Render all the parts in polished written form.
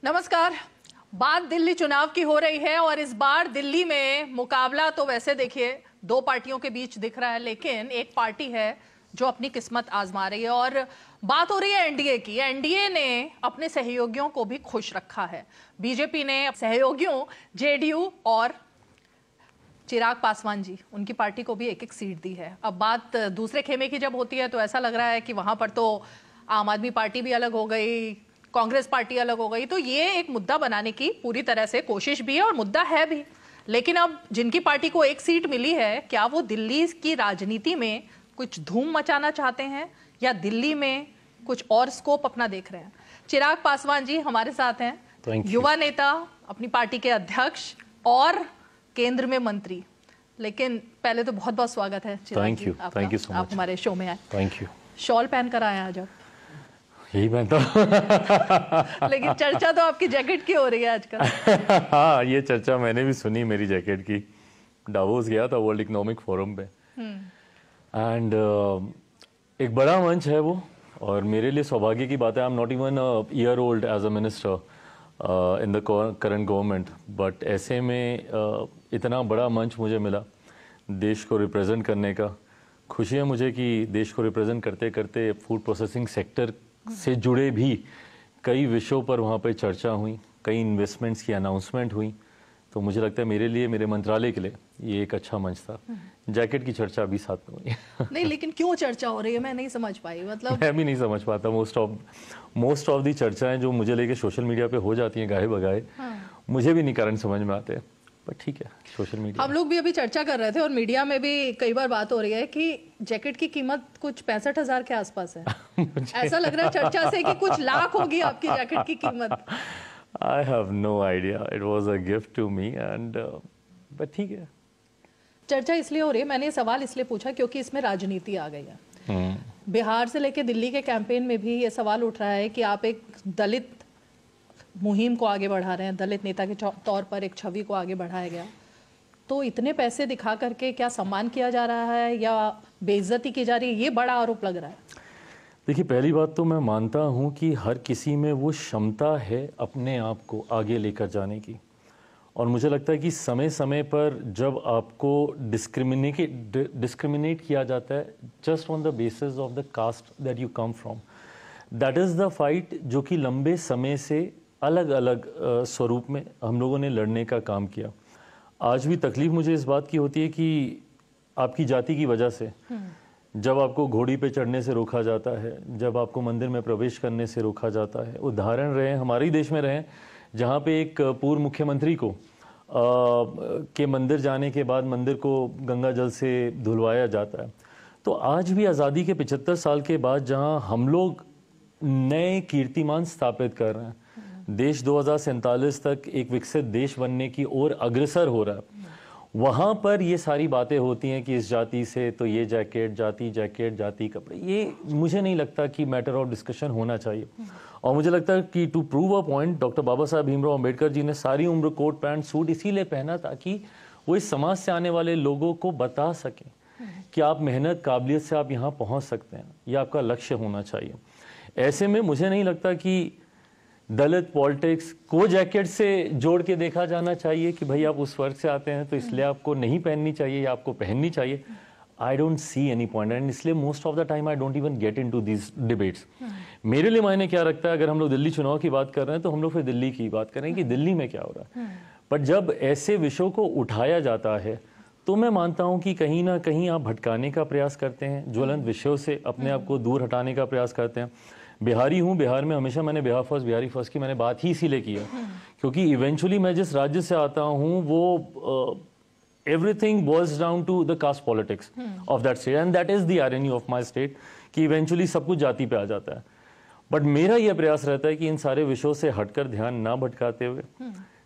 नमस्कार। बात दिल्ली चुनाव की हो रही है और इस बार दिल्ली में मुकाबला तो वैसे देखिए दो पार्टियों के बीच दिख रहा है, लेकिन एक पार्टी है जो अपनी किस्मत आजमा रही है और बात हो रही है एनडीए की। एनडीए ने अपने सहयोगियों को भी खुश रखा है। बीजेपी ने सहयोगियों जेडीयू और चिराग पासवान जी, उनकी पार्टी को भी एक एक सीट दी है। अब बात दूसरे खेमे की जब होती है तो ऐसा लग रहा है कि वहां पर तो आम आदमी पार्टी भी अलग हो गई, कांग्रेस पार्टी अलग हो गई। तो ये एक मुद्दा बनाने की पूरी तरह से कोशिश भी है और मुद्दा है भी। लेकिन अब जिनकी पार्टी को एक सीट मिली है, क्या वो दिल्ली की राजनीति में कुछ धूम मचाना चाहते हैं या दिल्ली में कुछ और स्कोप अपना देख रहे हैं? चिराग पासवान जी हमारे साथ हैं, युवा नेता, अपनी पार्टी के अध्यक्ष और केंद्र में मंत्री। लेकिन पहले तो बहुत बहुत स्वागत है चिराग जी, थैंक यू सो मच, आप हमारे शो में आए। Thank you. शॉल पहन कर आए आज आप? यही पहनता हूँ। लेकिन चर्चा तो आपकी जैकेट की हो रही है आजकल। हाँ, ये चर्चा मैंने भी सुनी मेरी जैकेट की। डावोस गया था वर्ल्ड इकोनॉमिक फोरम पे एंड एक बड़ा मंच है वो, और मेरे लिए सौभाग्य की बात है। I am not even year old as a minister in the current government, but ऐसे में इतना बड़ा मंच मुझे मिला देश को रिप्रेजेंट करने का। खुशी है मुझे कि देश को रिप्रेजेंट करते करते फूड प्रोसेसिंग सेक्टर से जुड़े भी कई विषयों पर वहाँ पे चर्चा हुई, कई इन्वेस्टमेंट्स की अनाउंसमेंट हुई। तो मुझे लगता है मेरे लिए, मेरे मंत्रालय के लिए ये एक अच्छा मंच था। जैकेट की चर्चा अभी साथ में हुई। नहीं, लेकिन क्यों चर्चा हो रही है मैं नहीं समझ पाई। मतलब मैं भी नहीं समझ पाता। मोस्ट ऑफ दी चर्चाएं जो मुझे लेके सोशल मीडिया पे हो जाती हैं गाहे बगाए, मुझे भी नहीं कारण समझ में आते। पर ठीक है, सोशल मीडिया। हम लोग भी अभी चर्चा कर रहे थे और मीडिया में भी कई बार बात हो रही है कि जैकेट की कीमत कुछ 65,000 के आसपास है। ऐसा लग रहा है चर्चा से कि कुछ लाख होगी आपकी जैकेट की कीमत। I have no idea, it was a gift to me and but ठीक है। चर्चा इसलिए हो रही है, मैंने ये सवाल इसलिए पूछा क्योंकि इसमें राजनीति आ गई है। बिहार से लेकर दिल्ली के कैंपेन में भी ये सवाल उठ रहा है कि आप एक दलित मुहिम को आगे बढ़ा रहे हैं, दलित नेता के तौर पर एक छवि को आगे बढ़ाया गया, तो इतने पैसे दिखा करके क्या सम्मान किया जा रहा है या बेइज्जती की जा रही है, ये बड़ा आरोप लग रहा है। देखिए, पहली बात तो मैं मानता हूं कि हर किसी में वो क्षमता है अपने आप को आगे लेकर जाने की, और मुझे लगता है कि समय समय पर जब आपको डिस्क्रिमिनेट किया जाता है just on the basis of the caste that you come from, that is the fight जो कि लंबे समय से अलग अलग स्वरूप में हम लोगों ने लड़ने का काम किया। आज भी तकलीफ मुझे इस बात की होती है कि आपकी जाति की वजह से जब आपको घोड़ी पे चढ़ने से रोका जाता है, जब आपको मंदिर में प्रवेश करने से रोका जाता है। उदाहरण रहे हमारे ही देश में रहे जहाँ पे एक पूर्व मुख्यमंत्री को के मंदिर जाने के बाद मंदिर को गंगा जल से धुलवाया जाता है। तो आज भी आज़ादी के 75 साल के बाद जहाँ हम लोग नए कीर्तिमान स्थापित कर रहे हैं, देश 2047 तक एक विकसित देश बनने की ओर अग्रसर हो रहा है, वहाँ पर ये सारी बातें होती हैं कि इस जाति से तो ये जैकेट, जाति कपड़े, ये मुझे नहीं लगता कि मैटर ऑफ डिस्कशन होना चाहिए। और मुझे लगता है कि to prove a point, doctor Baba Saheb Bhimrao Ambedkar ji ने सारी उम्र कोट पैंट सूट इसीलिए पहना ताकि वो इस समाज से आने वाले लोगों को बता सकें कि आप मेहनत, काबिलियत से आप यहाँ पहुँच सकते हैं, ये आपका लक्ष्य होना चाहिए। ऐसे में मुझे नहीं लगता कि दलित पॉलिटिक्स को जैकेट से जोड़ के देखा जाना चाहिए कि भाई आप उस वर्ग से आते हैं तो इसलिए आपको नहीं पहननी चाहिए या आपको पहननी चाहिए। I don't see any point, and इसलिए most of the time I don't even get into these debates. मेरे लिए मायने क्या रखता है, अगर हम लोग दिल्ली चुनाव की बात कर रहे हैं तो हम लोग फिर दिल्ली की बात करें कि दिल्ली में क्या हो रहा है। बट जब ऐसे विषयों को उठाया जाता है तो मैं मानता हूं कि कहीं ना कहीं आप भटकाने का प्रयास करते हैं, ज्वलंत विषयों से अपने आप को दूर हटाने का प्रयास करते हैं। बिहारी हूँ, बिहार में हमेशा मैंने बिहार फर्स्ट, बिहारी फर्स्ट की मैंने बात ही इसीलिए की है क्योंकि इवेंचुअली मैं जिस राज्य से आता हूँ वो everything boils down to the caste politics of that state, and that is the irony of my state कि इवेंचुअली सब कुछ जाति पे आ जाता है। बट मेरा यह प्रयास रहता है कि इन सारे विषयों से हटकर ध्यान ना भटकाते हुए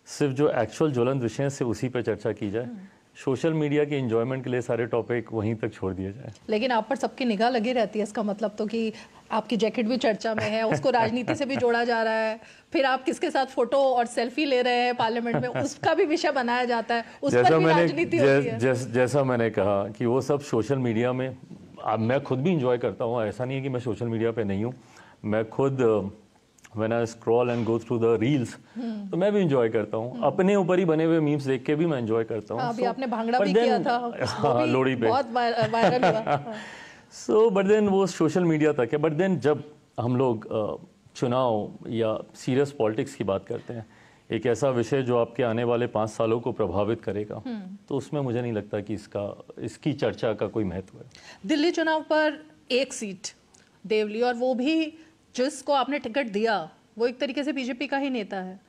सिर्फ जो एक्चुअल ज्वलंत विषय हैं से उसी पर चर्चा की जाए। सोशल मीडिया के एंजॉयमेंट के लिए सारे टॉपिक वहीं तक छोड़ दिए जाए। लेकिन आप पर सबकी निगाह लगी रहती है, इसका मतलब तो कि आपकी जैकेट भी चर्चा में है, उसको राजनीति से भी जोड़ा जा रहा है, फिर आप किसके साथ फोटो और सेल्फी ले रहे हैं पार्लियामेंट में, उसका भी विषय बनाया जाता है, उस पर भी राजनीति होती है। जैसा मैंने कहा कि वो सब सोशल मीडिया में मैं खुद भी इंजॉय करता हूँ, ऐसा नहीं है कि मैं सोशल मीडिया पे नहीं हूँ। मैं खुद when I scroll and go through the reels, तो मैं भी एंजॉय करता हूँ। अपने ऊपर ही बने हुए मीम्स देख के भी मैं एंजॉय करता हूँ। अभी आपने भांगड़ा भी किया था, हाँ, लोहड़ी पे बहुत वायरल हुआ। सो बट देन वो सोशल मीडिया तक है। बट देन जब हम लोग चुनाव या सीरियस पॉलिटिक्स की बात करते हैं, एक ऐसा विषय जो आपके आने वाले 5 सालों को प्रभावित करेगा, तो उसमें मुझे नहीं लगता कि इसकी चर्चा का कोई महत्व है। दिल्ली चुनाव पर एक सीट देवली, और वो भी जिसको आपने टिकट दिया वो एक तरीके से बीजेपी का ही नेता है।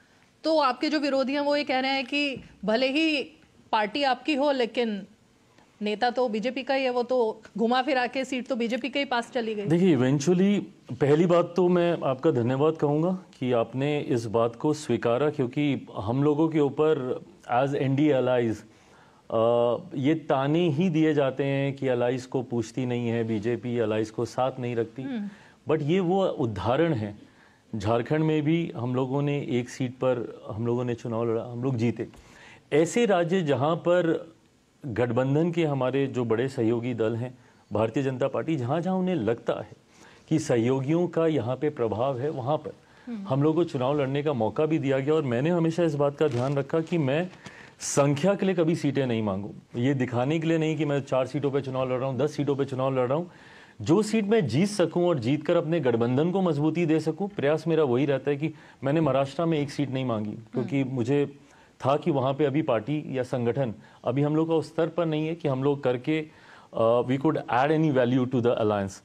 तो आपके जो विरोधी हैं वो ये कह रहे हैं कि भले ही पार्टी आपकी हो लेकिन नेता तो बीजेपी का ही है, वो तो घुमा फिरा के सीट तो बीजेपी के ही पास चली गई। देखिए, इवेंचुअली पहली बात तो मैं आपका धन्यवाद कहूँगा कि आपने इस बात को स्वीकारा, क्योंकि हम लोगों के ऊपर एज एनडीए अलाइज ये ताने ही दिए जाते हैं कि अलाइज को पूछती नहीं है बीजेपी, अलाइज को साथ नहीं रखती। बट ये वो उदाहरण है, झारखंड में भी हम लोगों ने एक सीट पर हम लोगों ने चुनाव लड़ा, हम लोग जीते। ऐसे राज्य जहाँ पर गठबंधन के हमारे जो बड़े सहयोगी दल हैं, भारतीय जनता पार्टी, जहाँ जहाँ उन्हें लगता है कि सहयोगियों का यहाँ पे प्रभाव है, वहाँ पर हम लोगों को चुनाव लड़ने का मौका भी दिया गया। और मैंने हमेशा इस बात का ध्यान रखा कि मैं संख्या के लिए कभी सीटें नहीं मांगूं, ये दिखाने के लिए नहीं कि मैं 4 सीटों पे चुनाव लड़ रहा हूँ, 10 सीटों पे चुनाव लड़ रहा हूँ। जो सीट मैं जीत सकूं और जीतकर अपने गठबंधन को मजबूती दे सकूं, प्रयास मेरा वही रहता है। कि मैंने महाराष्ट्र में एक सीट नहीं मांगी क्योंकि मुझे था कि वहाँ पे अभी पार्टी या संगठन अभी हम लोग का उस स्तर पर नहीं है कि हम लोग करके we could add any value to the alliance.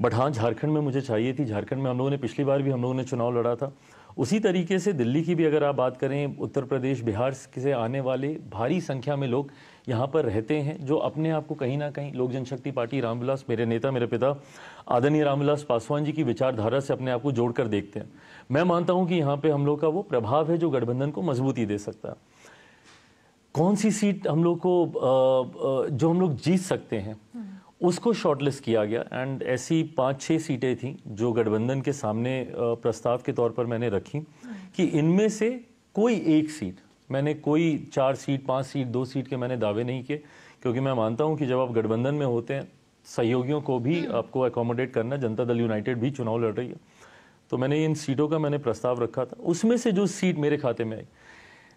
But हाँ, झारखंड में मुझे चाहिए थी। झारखंड में हम लोगों ने पिछली बार भी हम लोगों ने चुनाव लड़ा था। उसी तरीके से दिल्ली की भी अगर आप बात करें, उत्तर प्रदेश, बिहार से आने वाले भारी संख्या में लोग यहाँ पर रहते हैं, जो अपने आप को कहीं ना कहीं लोक जनशक्ति पार्टी, रामविलास, मेरे नेता, मेरे पिता आदरणीय रामविलास पासवान जी की विचारधारा से अपने आप को जोड़कर देखते हैं। मैं मानता हूँ कि यहाँ पे हम लोग का वो प्रभाव है जो गठबंधन को मजबूती दे सकता है। कौन सी सीट हम लोग को जो हम लोग जीत सकते हैं उसको शॉर्टलिस्ट किया गया, एंड ऐसी 5-6 सीटें थी जो गठबंधन के सामने प्रस्ताव के तौर पर मैंने रखी कि इनमें से कोई एक सीट, मैंने कोई 4 सीट, 5 सीट, 2 सीट के मैंने दावे नहीं किए, क्योंकि मैं मानता हूं कि जब आप गठबंधन में होते हैं, सहयोगियों को भी आपको अकोमोडेट करना। जनता दल यूनाइटेड भी चुनाव लड़ रही है, तो मैंने इन सीटों का मैंने प्रस्ताव रखा था। उसमें से जो सीट मेरे खाते में आई,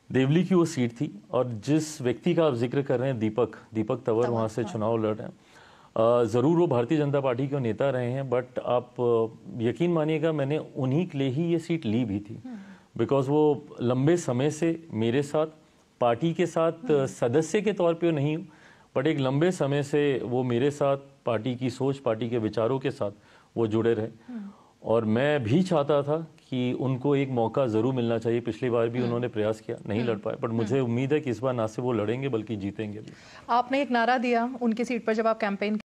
देवली की वो सीट थी। और जिस व्यक्ति का आप जिक्र कर रहे हैं, दीपक तंवर वहाँ से चुनाव लड़ रहे हैं। ज़रूर वो भारतीय जनता पार्टी के नेता रहे हैं, बट आप यकीन मानिएगा मैंने उन्हीं के लिए ही ये सीट ली भी थी, बिकॉज वो लंबे समय से मेरे साथ, पार्टी के साथ सदस्य के तौर पे नहीं, बट एक लंबे समय से वो मेरे साथ पार्टी की सोच, पार्टी के विचारों के साथ वो जुड़े रहे। और मैं भी चाहता था कि उनको एक मौका ज़रूर मिलना चाहिए। पिछली बार भी उन्होंने प्रयास किया, नहीं लड़ पाए, बट मुझे उम्मीद है कि इस बार ना सिर्फ वो लड़ेंगे बल्कि जीतेंगे भी। आपने एक नारा दिया उनकी सीट पर जब आप कैंपेन